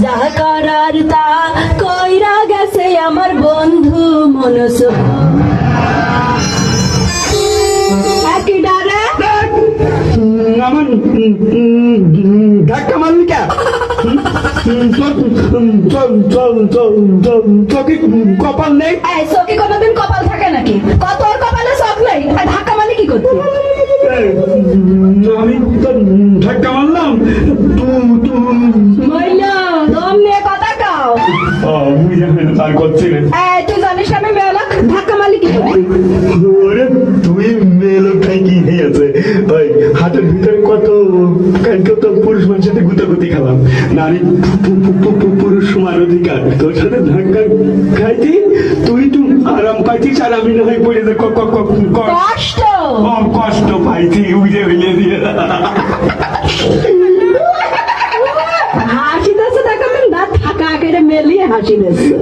যা করার তা কইরা গেছে আমার বন্ধু মনস একই ডারে আমার ধাক্কা মারলি কে? চোখে কপাল নেই? এই চোখে কোনোদিন কপাল থাকে নাকি? তোর কপালে চোখ নেই, আর ধাক্কা মানে কি করতে? আমি তো ধাক্কা মারলাম। মইলা দম নিয়ে কথা কাও। তার করছিলেন এই তুই জানিস আমি মেয়েলোক, ধাক্কা মারলি কি করতে? ওরে তুমি মেয়ে লোকটাই কি হয়েছে? ওই হাতের ভিতরে কত কালকে তো পুরুষ মানুষের সাথে গুতাগুতি খেলাম। নারী পুরুষ সমান অধিকার, তোর সাথে ধাক্কা খাইতি তুই তো আরাম পাইতিস আর আমি না হয় পড়ে যে কষ্ট কষ্ট পাইতি উড়ে হইলে দিয়ে। হাসিতেছে দেখো দাঁত ফাঁকা করে মেলিয়ে হাসি দিচ্ছে।